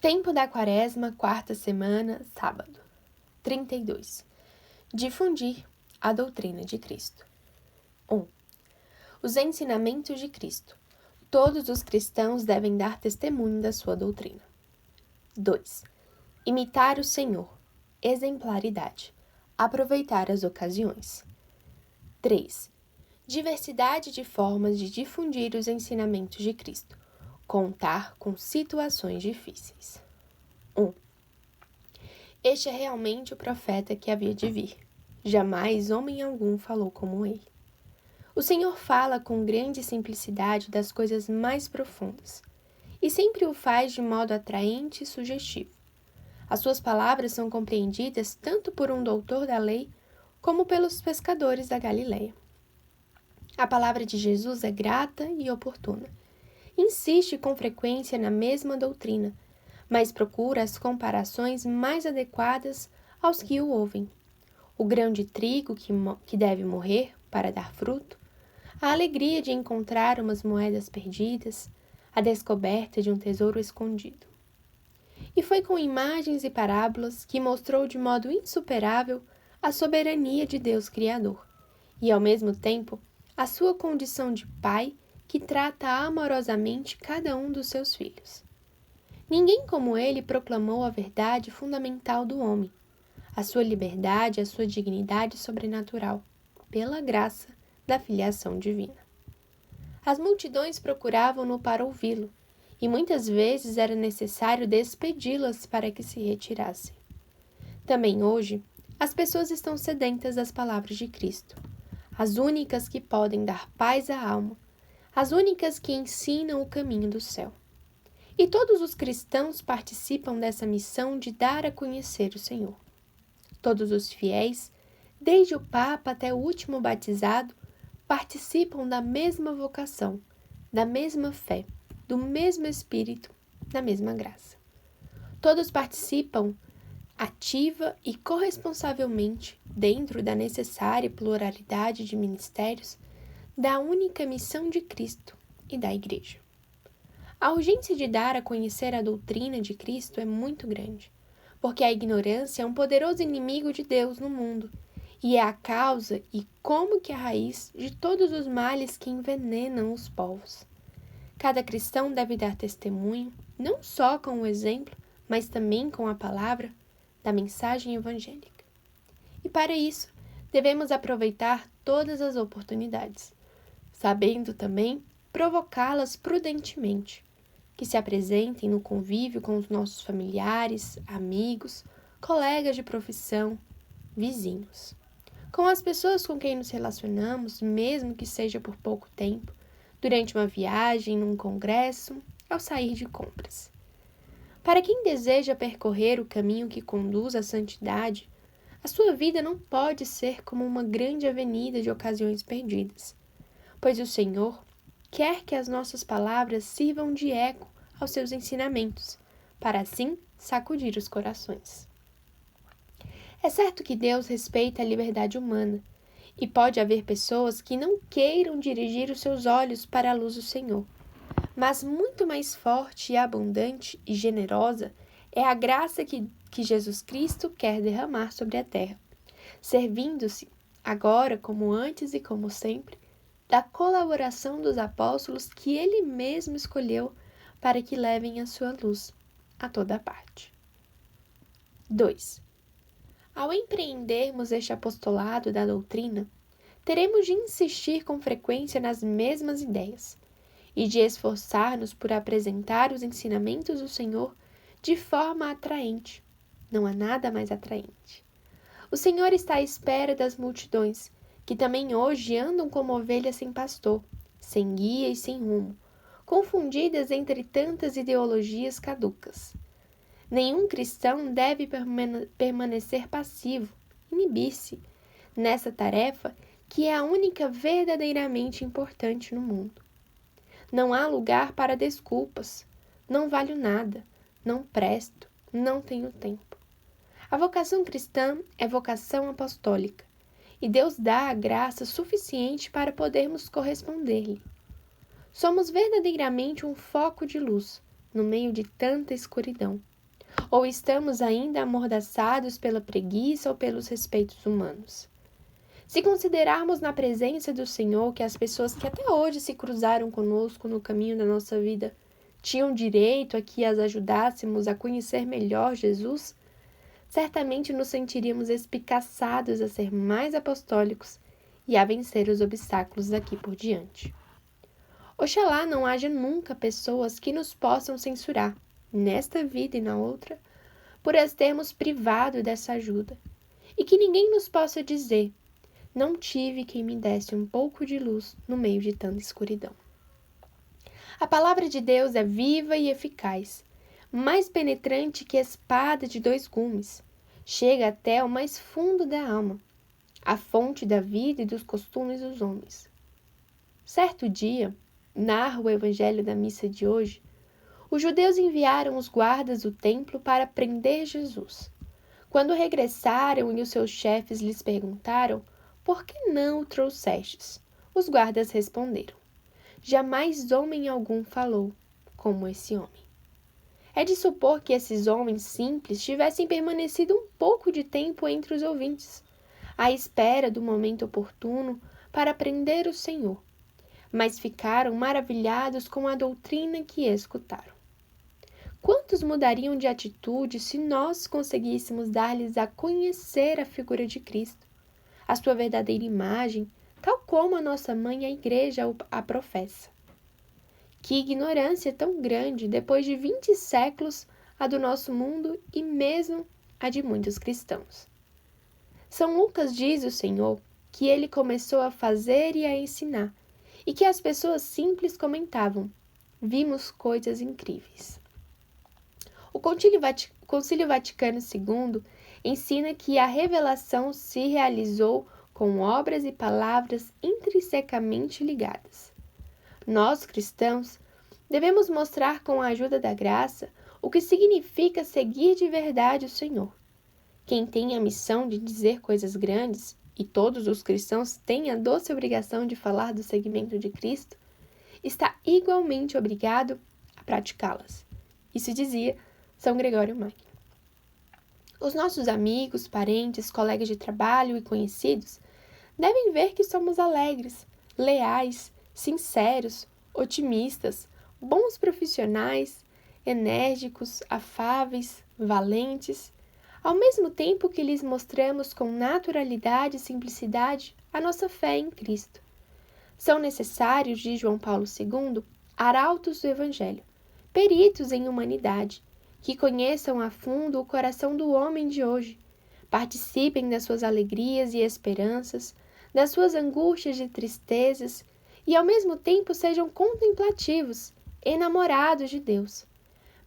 Tempo da Quaresma, quarta semana, sábado. 32. Difundir a doutrina de Cristo. 1. Os ensinamentos de Cristo. Todos os cristãos devem dar testemunho da sua doutrina. 2. Imitar o Senhor. Exemplaridade. Aproveitar as ocasiões. 3. Diversidade de formas de difundir os ensinamentos de Cristo. Contar com situações difíceis. 1. Este é realmente o profeta que havia de vir. Jamais homem algum falou como ele. O Senhor fala com grande simplicidade das coisas mais profundas, e sempre o faz de modo atraente e sugestivo. As suas palavras são compreendidas tanto por um doutor da lei, como pelos pescadores da Galileia. A palavra de Jesus é grata e oportuna. Insiste com frequência na mesma doutrina, mas procura as comparações mais adequadas aos que o ouvem. O grão de trigo que deve morrer para dar fruto, a alegria de encontrar umas moedas perdidas, a descoberta de um tesouro escondido. E foi com imagens e parábolas que mostrou de modo insuperável a soberania de Deus Criador, e ao mesmo tempo a sua condição de Pai que trata amorosamente cada um dos seus filhos. Ninguém como ele proclamou a verdade fundamental do homem, a sua liberdade, a sua dignidade sobrenatural, pela graça da filiação divina. As multidões procuravam-no para ouvi-lo, e muitas vezes era necessário despedi-las para que se retirassem. Também hoje, as pessoas estão sedentas das palavras de Cristo, as únicas que podem dar paz à alma, as únicas que ensinam o caminho do céu. E todos os cristãos participam dessa missão de dar a conhecer o Senhor. Todos os fiéis, desde o Papa até o último batizado, participam da mesma vocação, da mesma fé, do mesmo Espírito, da mesma graça. Todos participam ativa e corresponsavelmente, dentro da necessária pluralidade de ministérios, da única missão de Cristo e da Igreja. A urgência de dar a conhecer a doutrina de Cristo é muito grande, porque a ignorância é um poderoso inimigo de Deus no mundo, e é a causa e como que a raiz de todos os males que envenenam os povos. Cada cristão deve dar testemunho, não só com o exemplo, mas também com a palavra da mensagem evangélica. E para isso, devemos aproveitar todas as oportunidades, sabendo também provocá-las prudentemente, que se apresentem no convívio com os nossos familiares, amigos, colegas de profissão, vizinhos. Com as pessoas com quem nos relacionamos, mesmo que seja por pouco tempo, durante uma viagem, num congresso, ao sair de compras. Para quem deseja percorrer o caminho que conduz à santidade, a sua vida não pode ser como uma grande avenida de ocasiões perdidas, pois o Senhor quer que as nossas palavras sirvam de eco aos seus ensinamentos, para assim sacudir os corações. É certo que Deus respeita a liberdade humana, e pode haver pessoas que não queiram dirigir os seus olhos para a luz do Senhor, mas muito mais forte e abundante e generosa é a graça que Jesus Cristo quer derramar sobre a terra, servindo-se, agora como antes e como sempre, da colaboração dos apóstolos que ele mesmo escolheu para que levem a sua luz a toda parte. 2. Ao empreendermos este apostolado da doutrina, teremos de insistir com frequência nas mesmas ideias e de esforçar-nos por apresentar os ensinamentos do Senhor de forma atraente. Não há nada mais atraente. O Senhor está à espera das multidões, que também hoje andam como ovelhas sem pastor, sem guia e sem rumo, confundidas entre tantas ideologias caducas. Nenhum cristão deve permanecer passivo, inibir-se, nessa tarefa que é a única verdadeiramente importante no mundo. Não há lugar para desculpas, não valho nada, não presto, não tenho tempo. A vocação cristã é vocação apostólica, e Deus dá a graça suficiente para podermos corresponder-lhe. Somos verdadeiramente um foco de luz no meio de tanta escuridão, Ou estamos ainda amordaçados pela preguiça ou pelos respeitos humanos? Se considerarmos na presença do Senhor que as pessoas que até hoje se cruzaram conosco no caminho da nossa vida tinham direito a que as ajudássemos a conhecer melhor Jesus, certamente nos sentiríamos espicaçados a ser mais apostólicos e a vencer os obstáculos daqui por diante. Oxalá não haja nunca pessoas que nos possam censurar, nesta vida e na outra, por as termos privado dessa ajuda, e que ninguém nos possa dizer: não tive quem me desse um pouco de luz no meio de tanta escuridão. A palavra de Deus é viva e eficaz, mais penetrante que espada de 2 gumes, chega até o mais fundo da alma, a fonte da vida e dos costumes dos homens. Certo dia, narra o evangelho da missa de hoje, os judeus enviaram os guardas do templo para prender Jesus. Quando regressaram e os seus chefes lhes perguntaram: por que não o trouxestes? Os guardas responderam: jamais homem algum falou como esse homem. É de supor que esses homens simples tivessem permanecido um pouco de tempo entre os ouvintes, à espera do momento oportuno para prender o Senhor, mas ficaram maravilhados com a doutrina que escutaram. Quantos mudariam de atitude se nós conseguíssemos dar-lhes a conhecer a figura de Cristo, a sua verdadeira imagem, tal como a nossa mãe, a Igreja, a professa? Que ignorância tão grande depois de 20 séculos a do nosso mundo e mesmo a de muitos cristãos. São Lucas diz o Senhor que ele começou a fazer e a ensinar, e que as pessoas simples comentavam: vimos coisas incríveis. O Concílio Vaticano II ensina que a revelação se realizou com obras e palavras intrinsecamente ligadas. Nós, cristãos, devemos mostrar com a ajuda da graça o que significa seguir de verdade o Senhor. Quem tem a missão de dizer coisas grandes, e todos os cristãos têm a doce obrigação de falar do seguimento de Cristo, está igualmente obrigado a praticá-las. Isso dizia São Gregório Magno. Os nossos amigos, parentes, colegas de trabalho e conhecidos devem ver que somos alegres, leais, sinceros, otimistas, bons profissionais, enérgicos, afáveis, valentes, ao mesmo tempo que lhes mostramos com naturalidade e simplicidade a nossa fé em Cristo. São necessários, diz João Paulo II, arautos do Evangelho, peritos em humanidade, que conheçam a fundo o coração do homem de hoje, participem das suas alegrias e esperanças, das suas angústias e tristezas, e ao mesmo tempo sejam contemplativos, enamorados de Deus.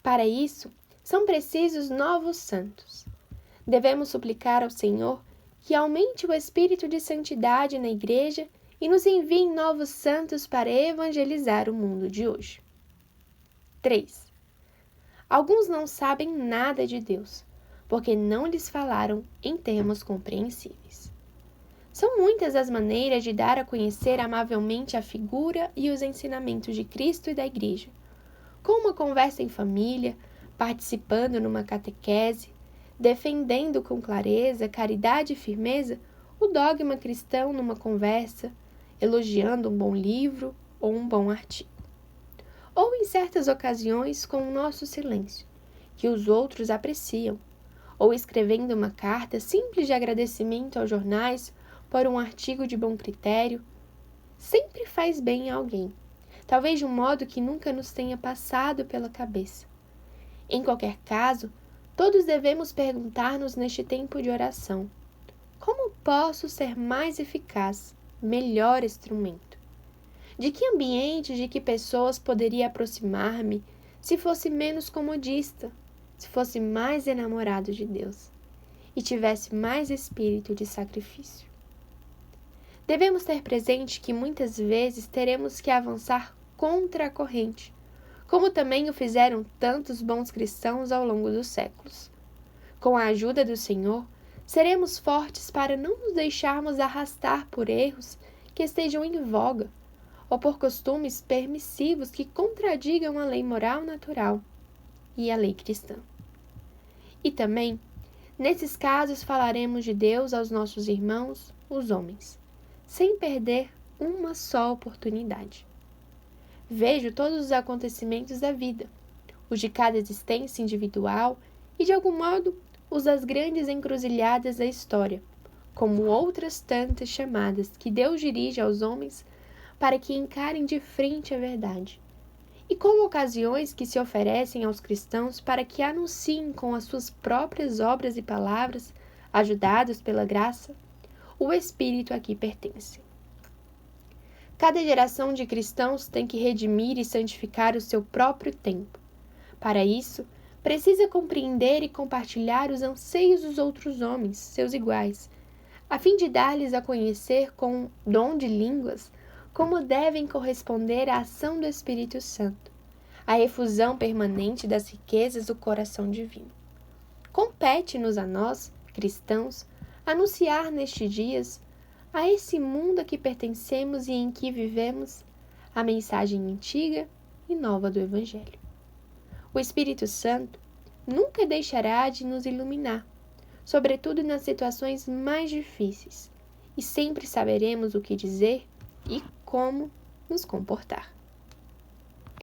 Para isso, são precisos novos santos. Devemos suplicar ao Senhor que aumente o espírito de santidade na Igreja e nos envie novos santos para evangelizar o mundo de hoje. 3. Alguns não sabem nada de Deus, porque não lhes falaram em termos compreensíveis. São muitas as maneiras de dar a conhecer amavelmente a figura e os ensinamentos de Cristo e da Igreja, com uma conversa em família, participando numa catequese, defendendo com clareza, caridade e firmeza o dogma cristão numa conversa, elogiando um bom livro ou um bom artigo. Ou em certas ocasiões com o nosso silêncio, que os outros apreciam, ou escrevendo uma carta simples de agradecimento aos jornais por um artigo de bom critério, sempre faz bem a alguém, talvez de um modo que nunca nos tenha passado pela cabeça. Em qualquer caso, todos devemos perguntar-nos neste tempo de oração: como posso ser mais eficaz, melhor instrumento? De que ambiente, de que pessoas poderia aproximar-me se fosse menos comodista, se fosse mais enamorado de Deus e tivesse mais espírito de sacrifício? Devemos ter presente que muitas vezes teremos que avançar contra a corrente, como também o fizeram tantos bons cristãos ao longo dos séculos. Com a ajuda do Senhor, seremos fortes para não nos deixarmos arrastar por erros que estejam em voga, ou por costumes permissivos que contradigam a lei moral natural e a lei cristã. E também, nesses casos, falaremos de Deus aos nossos irmãos, os homens, sem perder uma só oportunidade. Vejo todos os acontecimentos da vida, os de cada existência individual e, de algum modo, os das grandes encruzilhadas da história, como outras tantas chamadas que Deus dirige aos homens para que encarem de frente a verdade, e como ocasiões que se oferecem aos cristãos para que anunciem com as suas próprias obras e palavras, ajudados pela graça, o Espírito a que pertence. Cada geração de cristãos tem que redimir e santificar o seu próprio tempo. Para isso, precisa compreender e compartilhar os anseios dos outros homens, seus iguais, a fim de dar-lhes a conhecer com dom de línguas como devem corresponder à ação do Espírito Santo, à efusão permanente das riquezas do coração divino. Compete-nos a nós, cristãos, anunciar nestes dias, a esse mundo a que pertencemos e em que vivemos, a mensagem antiga e nova do Evangelho. O Espírito Santo nunca deixará de nos iluminar, sobretudo nas situações mais difíceis, e sempre saberemos o que dizer e como nos comportar.